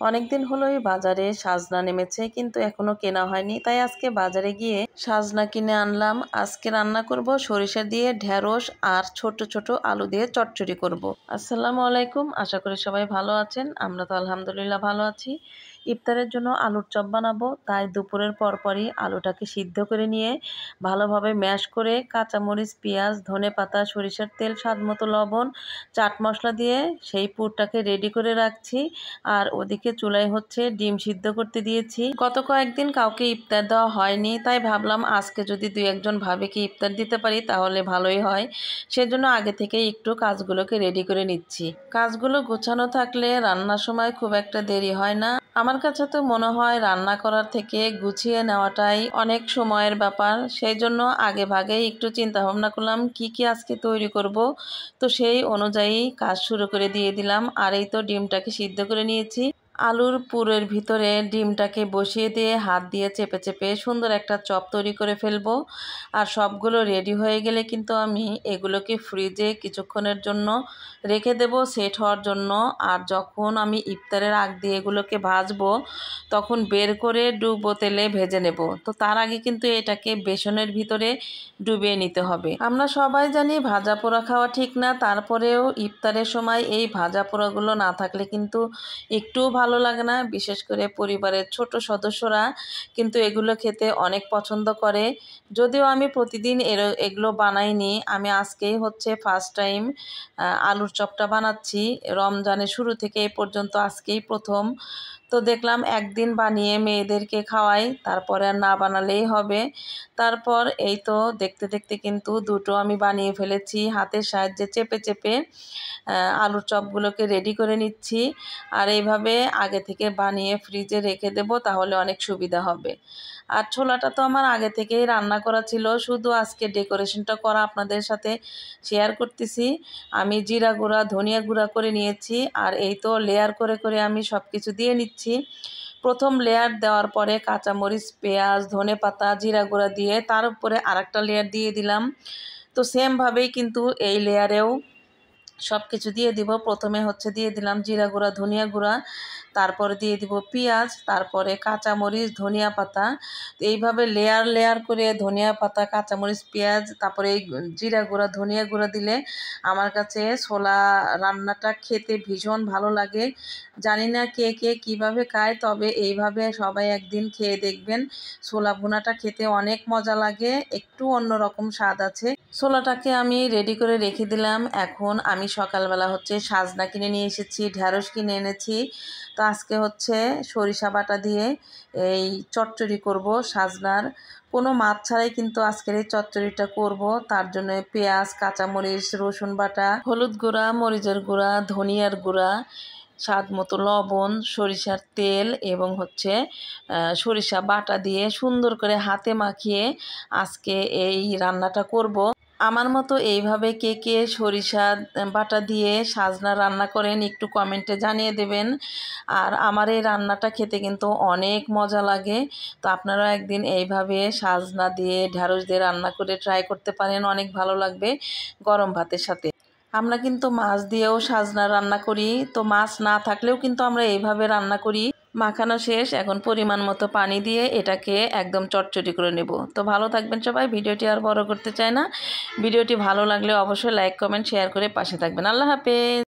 অনেকদিন হলোই বাজারে সাজনা নেমেছে কিন্তু এখনো কেনা হয়নি, তাই আজকে বাজারে গিয়ে সাজনা কিনে আনলাম। আজকে রান্না করব সরিষা দিয়ে ঢেঁড়স আর ছোট ছোট আলু দিয়ে চচ্চড়ি করব। আসসালামু আলাইকুম, আশা করি সবাই ভালো আছেন। আমরা তো আলহামদুলিল্লাহ ভালো আছি। ইফতারের জন্য আলুর চপ বানাবো, তাই দুপুরের পরপরই আলুটাকে সিদ্ধ করে নিয়ে ভালোভাবে ম্যাশ করে কাঁচামরিচ, পেঁয়াজ, ধনেপাতা, সরিষার তেল, স্বাদমতো লবণ, চাট মশলা দিয়ে সেই পুরটাকে রেডি করে রাখছি। আর ওদিকে চুলায় হচ্ছে ডিম সিদ্ধ করতে দিয়েছি। গত কয়েকদিন কাউকে ইফতার দেওয়া হয়নি, তাই ভাবলাম আজকে যদি দুই একজন ভাবিকে ইফতার দিতে পারি তাহলে ভালোই হয়। সেজন্য আগে থেকে একটু কাজগুলোকে রেডি করে নিচ্ছি। কাজগুলো গোছানো থাকলে রান্নার সময় খুব একটা দেরি হয় না। আমার কাছে তো মনে হয় রান্না করার থেকে গুছিয়ে নেওয়াটাই অনেক সময়ের ব্যাপার। সেই জন্য আগে ভাগেই একটু চিন্তা ভাবনা করলাম কি কি আজকে তৈরি করব। তো সেই অনুযায়ী কাজ শুরু করে দিয়ে দিলাম। আর এই তো ডিমটাকে সিদ্ধ করে নিয়েছি। আলুর পুরের ভিতরে ডিমটাকে বসিয়ে দিয়ে হাত দিয়ে চেপে চেপে সুন্দর একটা চপ তৈরি করে ফেলবো। আর সবগুলো রেডি হয়ে গেলে কিন্তু আমি এগুলোকে ফ্রিজে কিছুক্ষণের জন্য রেখে দেব সেট হওয়ার জন্য। আর যখন আমি ইফতারের আগ দিয়ে এগুলোকে ভাজবো তখন বের করে ডুবো তেলে ভেজে নেব। তো তার আগে কিন্তু এটাকে বেসনের ভিতরে ডুবিয়ে নিতে হবে। আমরা সবাই জানি ভাজা পোড়া খাওয়া ঠিক না, তারপরেও ইফতারের সময় এই ভাজা পোড়াগুলো না থাকলে কিন্তু একটুও ভালো লাগে না। বিশেষ করে পরিবারের ছোট সদস্যরা কিন্তু এগুলো খেতে অনেক পছন্দ করে। যদিও আমি প্রতিদিন এগুলো বানাইনি, আমি আজকেই হচ্ছে ফার্স্ট টাইম আলুর চপটা বানাচ্ছি। রমজানের শুরু থেকে এই পর্যন্ত আজকেই প্রথম। তো দেখলাম একদিন বানিয়ে মেয়েদেরকে খাওয়াই, তারপরে আর না বানালেই হবে। তারপর এই তো দেখতে দেখতে কিন্তু দুটো আমি বানিয়ে ফেলেছি। হাতের সাহায্যে চেপে চেপে আলুর চপগুলোকে রেডি করে নিচ্ছি। আর এইভাবে আগে থেকে বানিয়ে ফ্রিজে রেখে দেব, তাহলে অনেক সুবিধা হবে। আর ছোলাটা তো আমার আগে থেকেই রান্না করা ছিল, শুধু আজকে ডেকোরেশনটা করা আপনাদের সাথে শেয়ার করতেছি। আমি জিরা গুঁড়া, ধনিয়া গুঁড়া করে নিয়েছি। আর এই তো লেয়ার করে করে আমি সব কিছু দিয়ে নিচ্ছি। প্রথম লেয়ার দেওয়ার পরে কাঁচামরিচ, পেঁয়াজ, ধনেপাতা, জিরা গুঁড়া দিয়ে তার উপরে আরেকটা লেয়ার দিয়ে দিলাম। তো সেমভাবেই কিন্তু এই লেয়ারেও সব কিছু দিয়ে দিব। প্রথমে হচ্ছে দিয়ে দিলাম জিরা গুঁড়া, ধনিয়া গুঁড়া, তারপরে দিয়ে দিব পেঁয়াজ, তারপরে কাঁচামরিচ, ধনিয়া পাতা। তো এইভাবে লেয়ার লেয়ার করে ধনিয়া পাতা, কাঁচামরিচ, পেঁয়াজ, তারপরে এই জিরা গুঁড়া, ধনিয়া গুঁড়া দিলে আমার কাছে ছোলা রান্নাটা খেতে ভীষণ ভালো লাগে। জানি না কে কে কীভাবে খায়, তবে এইভাবে সবাই একদিন খেয়ে দেখবেন। ছোলা ভুনাটা খেতে অনেক মজা লাগে, একটু অন্যরকম স্বাদ আছে। ছোলাটাকে আমি রেডি করে রেখে দিলাম। এখন আমি সকালবেলা হচ্ছে সাজনা কিনে নিয়ে এসেছি, ঢ্যাঁড়স কিনে এনেছি। তো আজকে হচ্ছে সরিষা বাটা দিয়ে এই চচ্চড়ি করব সাজনার। কোনো মাছ ছাড়াই কিন্তু আজকের এই চচ্চড়িটা করব। তার জন্য পেঁয়াজ, কাঁচামরিচ, রসুন বাটা, হলুদ গুঁড়া, মরিচের গুঁড়া, ধনিয়ার গুঁড়া, স্বাদ মতো লবণ, সরিষার তেল এবং হচ্ছে সরিষা বাটা দিয়ে সুন্দর করে হাতে মাখিয়ে আজকে এই রান্নাটা করব। আমার মতো এইভাবে কে কে সরিষা বাটা দিয়ে সাজনা রান্না করেন একটু কমেন্টে জানিয়ে দেবেন। আর আমার এই রান্নাটা খেতে কিন্তু অনেক মজা লাগে। তো আপনারা একদিন এইভাবে সাজনা দিয়ে ঢ্যাঁড়স দিয়ে রান্না করে ট্রাই করতে পারেন, অনেক ভালো লাগবে গরম ভাতের সাথে। আমরা কিন্তু মাছ দিয়েও সাজনা রান্না করি, তো মাছ না থাকলেও কিন্তু আমরা এইভাবে রান্না করি। মাখানো শেষ, এখন পরিমাণ মতো পানি দিয়ে এটাকে একদম চটচটি করে নেব। তো ভালো থাকবেন সবাই, ভিডিওটি আর বড় করতে চাই না। ভিডিওটি ভালো লাগলে অবশ্যই লাইক, কমেন্ট, শেয়ার করে পাশে থাকবেন। আল্লাহ হাফেজ।